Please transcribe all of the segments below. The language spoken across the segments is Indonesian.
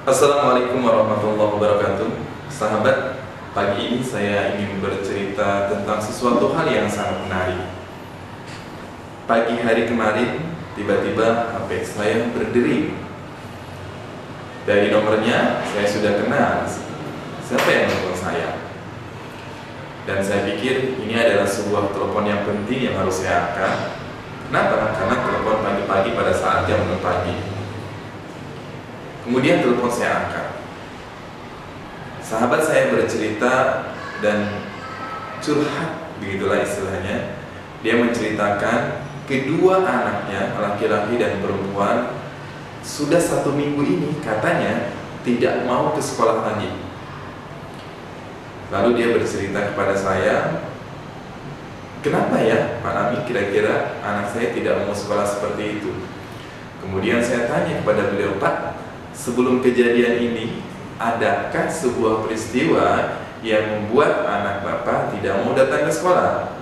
Assalamualaikum warahmatullahi wabarakatuh. Sahabat, pagi ini saya ingin bercerita tentang sesuatu hal yang sangat menarik. Pagi hari kemarin, tiba-tiba HP saya berdering. Dari nomornya, saya sudah kenal siapa yang menelpon saya. Dan saya pikir ini adalah sebuah telepon yang penting yang harus saya angkat. Kenapa? Karena telepon pagi-pagi pada saat jam 6 pagi. Kemudian telepon saya angkat. Sahabat saya bercerita dan curhat, begitulah istilahnya. Dia menceritakan kedua anaknya, laki-laki dan perempuan, sudah 1 minggu ini katanya tidak mau ke sekolah lagi. Lalu dia bercerita kepada saya, kenapa ya Pak Nami kira-kira anak saya tidak mau sekolah seperti itu? Kemudian saya tanya kepada beliau, Pak, sebelum kejadian ini, adakah sebuah peristiwa yang membuat anak Bapak tidak mau datang ke sekolah?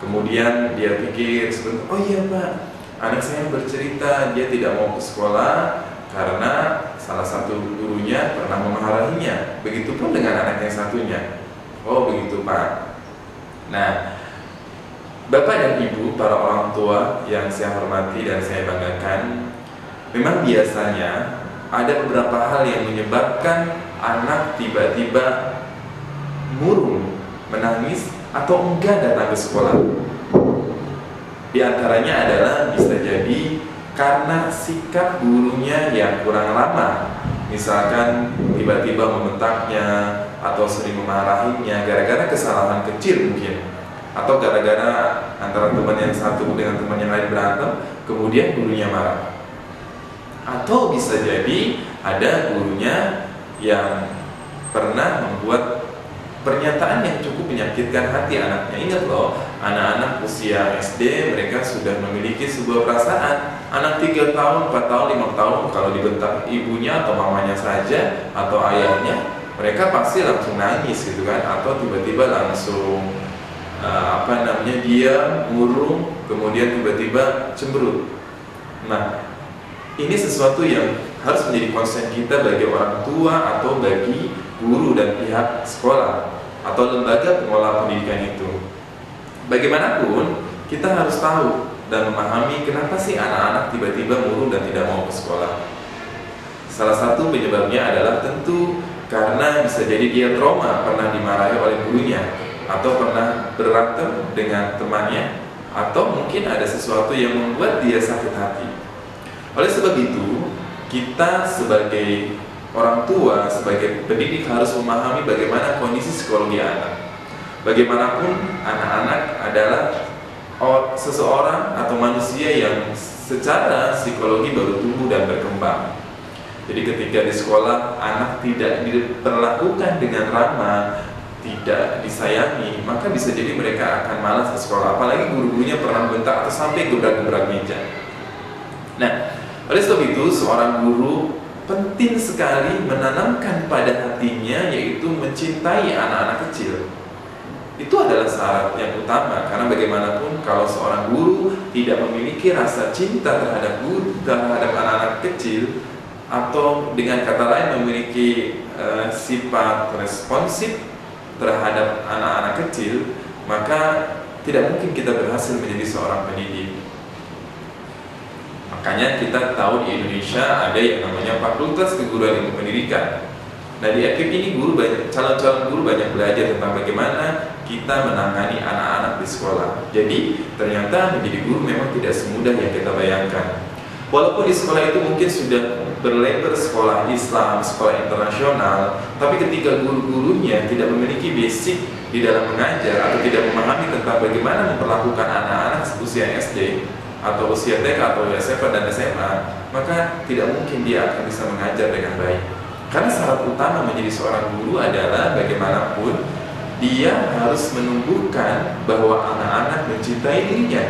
Kemudian dia pikir sebentar, oh iya Pak, anak saya bercerita dia tidak mau ke sekolah karena salah satu gurunya pernah memarahinya. Begitupun dengan anak yang satunya. Oh begitu Pak. Nah, Bapak dan Ibu, para orang tua yang saya hormati dan saya banggakan, memang biasanya ada beberapa hal yang menyebabkan anak tiba-tiba murung, menangis, atau enggak datang ke sekolah. Di antaranya adalah bisa jadi karena sikap gurunya yang kurang lama. Misalkan tiba-tiba membentaknya atau sering memarahinya gara-gara kesalahan kecil mungkin, atau gara-gara antara teman yang satu dengan teman yang lain berantem, kemudian gurunya marah. Atau bisa jadi ada gurunya yang pernah membuat pernyataan yang cukup menyakitkan hati anaknya. Ingat loh, anak-anak usia SD mereka sudah memiliki sebuah perasaan. Anak 3 tahun, 4 tahun, 5 tahun kalau dibentak ibunya atau mamanya saja atau ayahnya, mereka pasti langsung nangis gitu kan, atau tiba-tiba langsung dia murung, kemudian tiba-tiba cemberut. Nah, ini sesuatu yang harus menjadi konsen kita bagi orang tua atau bagi guru dan pihak sekolah atau lembaga pengelola pendidikan itu. Bagaimanapun, kita harus tahu dan memahami kenapa sih anak-anak tiba-tiba murung dan tidak mau ke sekolah. Salah satu penyebabnya adalah tentu karena bisa jadi dia trauma, pernah dimarahi oleh gurunya, atau pernah berantem dengan temannya, atau mungkin ada sesuatu yang membuat dia sakit hati. Oleh sebab itu, kita sebagai orang tua, sebagai pendidik harus memahami bagaimana kondisi psikologi anak. Bagaimanapun, anak-anak adalah seseorang atau manusia yang secara psikologi baru tumbuh dan berkembang. Jadi ketika di sekolah anak tidak diperlakukan dengan ramah, tidak disayangi, maka bisa jadi mereka akan malas ke sekolah. Apalagi guru-gurunya pernah bentak atau sampai gebrak-gebrak meja. Nah, oleh sebab itu seorang guru penting sekali menanamkan pada hatinya yaitu mencintai anak-anak kecil. Itu adalah syarat yang utama, karena bagaimanapun kalau seorang guru tidak memiliki rasa cinta terhadap anak-anak kecil, atau dengan kata lain memiliki sifat responsif terhadap anak-anak kecil, maka tidak mungkin kita berhasil menjadi seorang pendidik. Makanya kita tahu di Indonesia ada yang namanya Fakultas Keguruan Ilmu Pendidikan. Nah di FKIP ini calon-calon guru banyak belajar tentang bagaimana kita menangani anak-anak di sekolah. Jadi ternyata menjadi guru memang tidak semudah yang kita bayangkan. Walaupun di sekolah itu mungkin sudah berlabel sekolah Islam, sekolah internasional, tapi ketika guru-gurunya tidak memiliki basic di dalam mengajar atau tidak memahami tentang bagaimana memperlakukan anak-anak usia SD atau usia TK atau SMP dan SMA, maka tidak mungkin dia akan bisa mengajar dengan baik. Karena syarat utama menjadi seorang guru adalah bagaimanapun dia harus menumbuhkan bahwa anak-anak mencintai dirinya.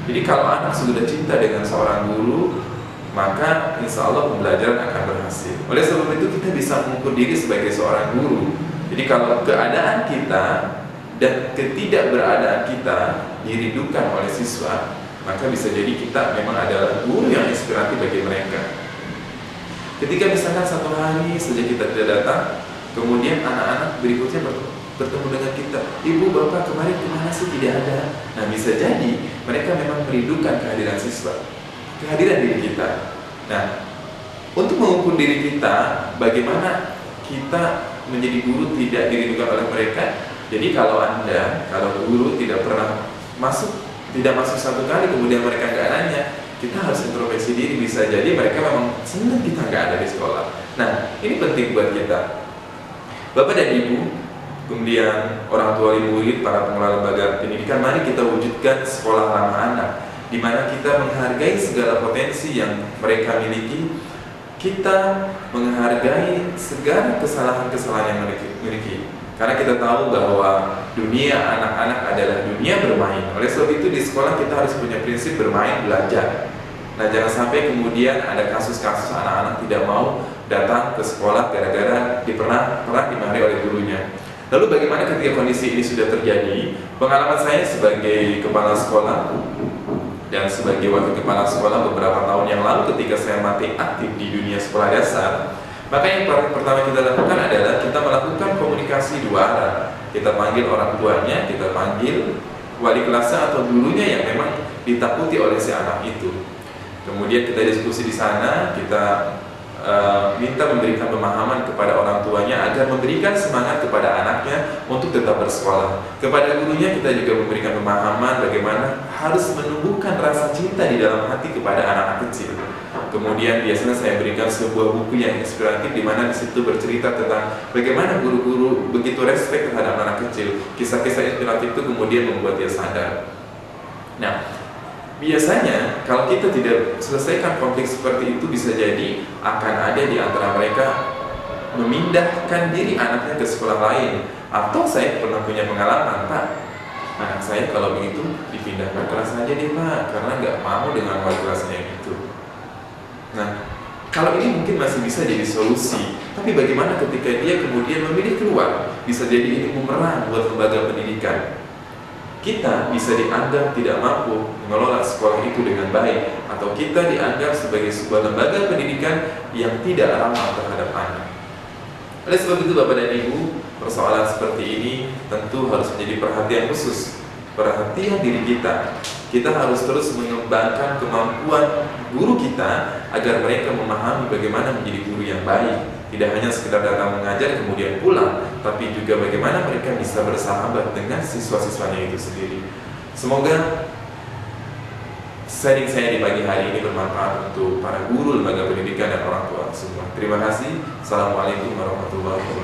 Jadi kalau anak sudah cinta dengan seorang guru, maka insya Allah pembelajaran akan berhasil. Oleh sebab itu kita bisa mengukur diri sebagai seorang guru. Jadi kalau keadaan kita dan ketidakberadaan kita dirindukan oleh siswa, maka bisa jadi kita memang adalah guru yang inspiratif bagi mereka. Ketika misalkan satu hari saja kita tidak datang, kemudian anak-anak berikutnya bertemu dengan kita, ibu bapak kemarin kemana sih, tidak ada. Nah, bisa jadi mereka memang merindukan kehadiran siswa, kehadiran diri kita. Nah, untuk mengukur diri kita, bagaimana kita menjadi guru tidak dirindukan oleh mereka. Jadi kalau guru tidak masuk satu kali, kemudian mereka nggak nanya, kita harus introspeksi diri. Bisa jadi mereka memang senang kita nggak ada di sekolah. Nah, ini penting buat kita, Bapak dan Ibu, kemudian orang tua murid, para pengelola lembaga pendidikan. Mari kita wujudkan sekolah ramah anak, di mana kita menghargai segala potensi yang mereka miliki. Kita menghargai segala kesalahan-kesalahan yang mereka miliki. Karena kita tahu bahwa dunia anak-anak adalah dunia bermain. Oleh sebab itu di sekolah kita harus punya prinsip bermain, belajar. Nah, jangan sampai kemudian ada kasus-kasus anak-anak tidak mau datang ke sekolah gara-gara pernah dimarahi oleh gurunya. Lalu bagaimana ketika kondisi ini sudah terjadi? Pengalaman saya sebagai kepala sekolah dan sebagai wakil kepala sekolah beberapa tahun yang lalu ketika saya masih aktif di dunia sekolah dasar, maka yang pertama kita lakukan adalah kita melakukan komunikasi dua arah. Kita panggil orang tuanya, kita panggil wali kelasnya atau gurunya yang memang ditakuti oleh si anak itu. Kemudian kita diskusi di sana, kita minta memberikan pemahaman kepada orang tuanya agar memberikan semangat kepada anaknya untuk tetap bersekolah. Kepada gurunya kita juga memberikan pemahaman bagaimana harus menumbuhkan rasa cinta di dalam hati kepada anak-anak kecil. Kemudian biasanya saya berikan sebuah buku yang inspiratif, di mana di situ bercerita tentang bagaimana guru-guru begitu respect terhadap anak kecil. Kisah-kisah inspiratif itu kemudian membuat dia sadar. Nah, biasanya kalau kita tidak selesaikan konflik seperti itu, bisa jadi akan ada di antara mereka memindahkan diri anaknya ke sekolah lain. Atau saya pernah punya pengalaman, Pak, anak saya kalau begitu dipindahkan kelas aja deh Pak, karena nggak mau dengan wali kelasnya yang itu. Nah, kalau ini mungkin masih bisa jadi solusi. Tapi bagaimana ketika dia kemudian memilih keluar? Bisa jadi ini bumerang buat lembaga pendidikan. Kita bisa dianggap tidak mampu mengelola sekolah itu dengan baik, atau kita dianggap sebagai sebuah lembaga pendidikan yang tidak ramah terhadap anak. Oleh sebab itu Bapak dan Ibu, persoalan seperti ini tentu harus menjadi perhatian khusus, perhatian diri kita. Kita harus terus mengembangkan kemampuan guru kita agar mereka memahami bagaimana menjadi guru yang baik. Tidak hanya sekedar datang mengajar kemudian pulang, tapi juga bagaimana mereka bisa bersahabat dengan siswa-siswanya itu sendiri. Semoga sharing saya di pagi hari ini bermanfaat untuk para guru, lembaga pendidikan, dan orang tua semua. Terima kasih. Assalamualaikum warahmatullahi wabarakatuh.